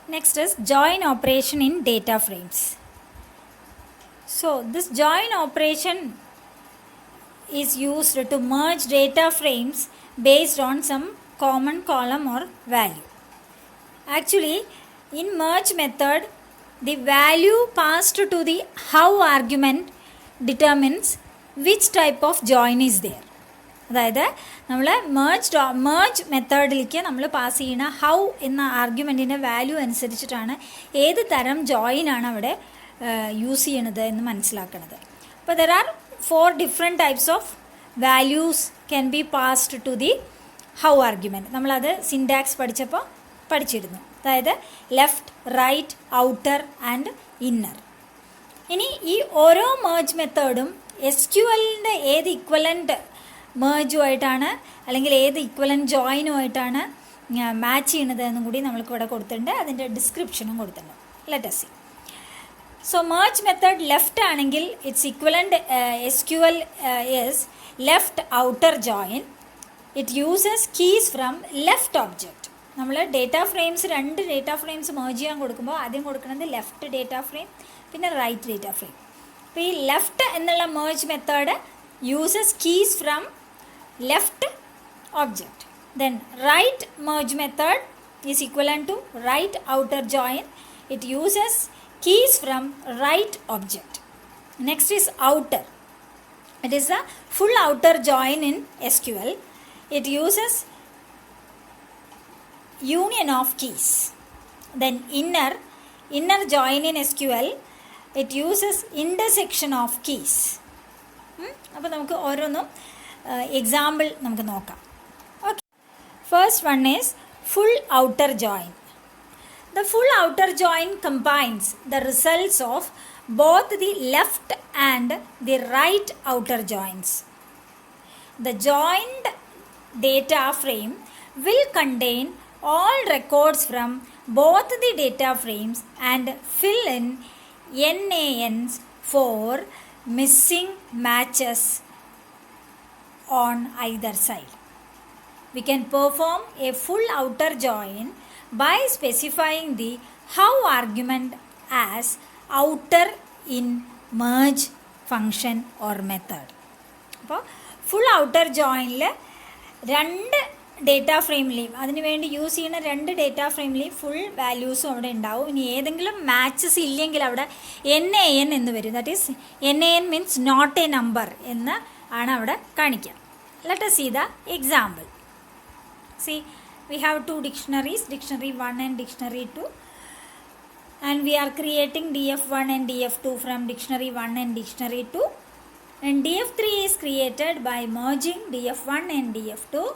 Next is join operation in data frames. So this join operation is used to merge data frames based on some common column or value. Actually, in merge method, the value passed to the how argument determines which type of join is there. അതായത് നമ്മൾ merge മെത്തേഡിലേക്ക് നമ്മൾ pass ചെയ്യുന്ന how എന്ന ആർഗ്യുമെൻറ്റിൻ്റെ value അനുസരിച്ചിട്ടാണ് ഏത് തരം join ആണ് അവിടെ യൂസ് ചെയ്യണത് എന്ന് മനസ്സിലാക്കുന്നത്. അപ്പോൾ there are 4 different types of values can be passed to the how argument. നമ്മളത് സിൻടാക്സ് പഠിച്ചപ്പോൾ പഠിച്ചിരുന്നു. അതായത് left, right, outer and inner. ഇനി ഈ ഓരോ merge മെത്തേഡും SQLൻ്റെ ഏത് ഇക്വലൻ്റ് മേജുമായിട്ടാണ് അല്ലെങ്കിൽ ഏത് ഇക്വലൻ്റ് ജോയിനുമായിട്ടാണ് മാച്ച് ചെയ്യണത് എന്നും കൂടി നമ്മൾക്ക് ഇവിടെ കൊടുത്തിട്ടുണ്ട്. അതിൻ്റെ ഡിസ്ക്രിപ്ഷനും കൊടുത്തിട്ടുണ്ട്. Let us see. So merge method left ആണെങ്കിൽ it's equivalent SQL is left outer join. It uses keys from left object. നമ്മൾ data frames 2 data frames merge ചെയ്യാൻ കൊടുക്കുമ്പോൾ ആദ്യം കൊടുക്കുന്നത് ലെഫ്റ്റ് ഡേറ്റ ഫ്രെയിം പിന്നെ റൈറ്റ് ഡേറ്റ ഫ്രെയിം. അപ്പോൾ ഈ left എന്നുള്ള merge method uses keys from left object. Then right merge method is equivalent to right outer join. It uses keys from right object. Next is outer. It is a full outer join in SQL. It uses union of keys. Then inner join in SQL. It uses intersection of keys. അപ്പോൾ നമുക്ക് ഓരോന്നും example നമുക്ക് നോക്കാം. Okay, first one is full outer join. The full outer join combines the results of both the left and the right outer joins. The joined data frame will contain all records from both the data frames and fill in NANs for missing matches on either side. We can perform a full outer join by specifying the how argument as outer in merge function or method. അപ്പോൾ full outer ജോയിനിൽ 2 data ഫ്രെയിമിലെയും അതിന് വേണ്ടി use ചെയ്യുന്ന 2 data ഫ്രെയിമിലെയും full വാല്യൂസും അവിടെ ഉണ്ടാവും. ഇനി ഏതെങ്കിലും matches ഇല്ലെങ്കിൽ അവിടെ NAN എന്ന് വരും. That is NAN means not a number എന്ന് ആണ് അവിടെ കാണിക്കുക. Let us see the example. See, we have 2 dictionaries, dictionary 1 and dictionary 2, and we are creating DF1 and DF2 from dictionary 1 and dictionary 2, and DF3 is created by merging DF1 and DF2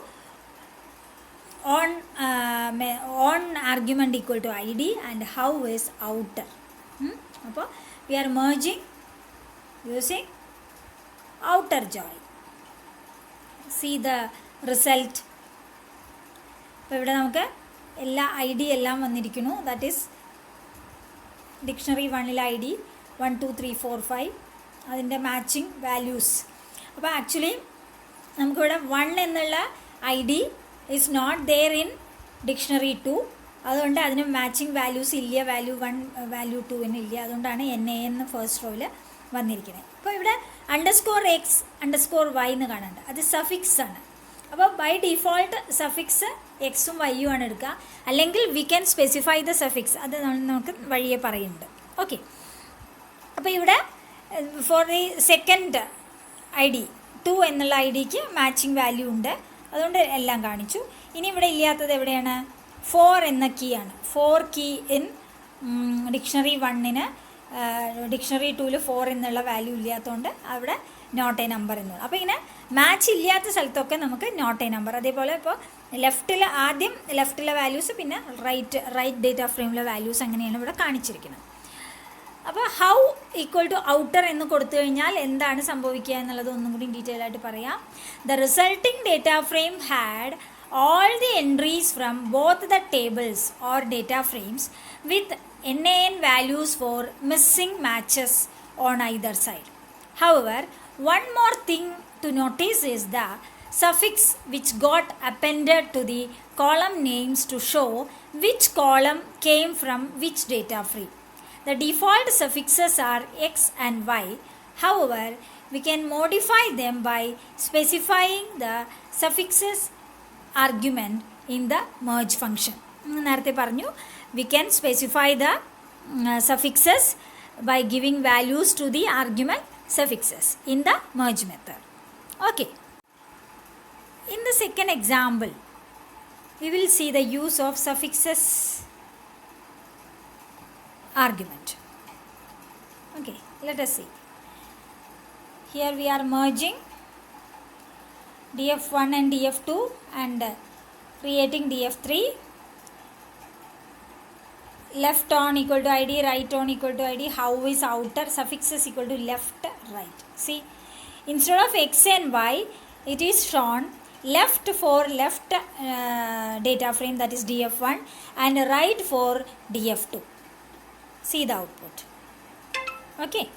on argument equal to ID and how is outer. അപ്പോൾ we are merging using outer join. See the result. അപ്പോൾ ഇവിടെ നമുക്ക് എല്ലാ ID എല്ലാം വന്നിരിക്കുന്നു. That is dictionary 1ൽ ID 1 2 3 4 5 അതിൻ്റെ matching values. അപ്പോൾ ആക്ച്വലി നമുക്കിവിടെ 1 എന്നുള്ള ID is not there in dictionary 2. അതുകൊണ്ട് അതിന് മാച്ചിങ് വാല്യൂസ് ഇല്ല. വാല്യൂ 1 വാല്യൂ 2 ഇല്ല. അതുകൊണ്ടാണ് NAN ഫസ്റ്റ് റോയിൽ വന്നിരിക്കുന്നത്. അപ്പോൾ ഇവിടെ _x _y എന്ന് കാണുന്നുണ്ട്. അത് സഫിക്സ് ആണ്. അപ്പോൾ ബൈ ഡിഫോൾട്ട് സഫിക്സ് എക്സും വൈയും ആണ് എടുക്കുക. അല്ലെങ്കിൽ we can specify the suffix. അത് നമുക്ക് വഴിയെ പറയുന്നുണ്ട്. ഓക്കെ, അപ്പോൾ ഇവിടെ ഫോർ ദി സെക്കൻഡ് ID 2 എന്നുള്ള IDക്ക് മാച്ചിങ് വാല്യൂ ഉണ്ട്. അതുകൊണ്ട് എല്ലാം കാണിച്ചു. ഇനി ഇവിടെ ഇല്ലാത്തത് എവിടെയാണ്? 4 എന്ന കീ ആണ്. 4 കീ ഇൻ ഡിക്ഷണറി 1ന് ഡിക്ഷണറി 2ൽ 4 എന്നുള്ള വാല്യൂ ഇല്ലാത്തതുകൊണ്ട് അവിടെ നോട്ട് എ നമ്പർ എന്നുള്ളത്. അപ്പോൾ ഇങ്ങനെ മാച്ച് ഇല്ലാത്ത സ്ഥലത്തൊക്കെ നമുക്ക് നോട്ട് എ നമ്പർ. അതേപോലെ ഇപ്പോൾ ആദ്യം ലെഫ്റ്റിലെ വാല്യൂസ് പിന്നെ റൈറ്റ് ഡേറ്റ ഫ്രെയിമിലെ വാല്യൂസ് അങ്ങനെയാണ് ഇവിടെ കാണിച്ചിരിക്കുന്നത്. അപ്പോൾ ഹൗ ഈക്വൽ ടു ഔട്ടർ എന്ന് കൊടുത്തു കഴിഞ്ഞാൽ എന്താണ് സംഭവിക്കുക എന്നുള്ളത് ഒന്നും കൂടി ഡീറ്റെയിൽ ആയിട്ട് പറയാം. The resulting data frame had all the entries from both the tables or data frames with NAN values for missing matches on either side. However, one more thing to notice is the suffix which got appended to the column names to show which column came from which data frame. The default suffixes are X and Y. However, we can modify them by specifying the suffixes argument in the merge function. We can specify the suffixes by giving values to the argument suffixes in the merge method. Okay. In the second example, we will see the use of suffixes argument. Okay, let us see. Here we are merging df1 and df2 and creating df3. Left on equal to id, right on equal to id. How is outer suffixes equal to left, right? See, instead of x and y, it is shown left for left data frame, that is df1, and right for df2. See the output. Okay.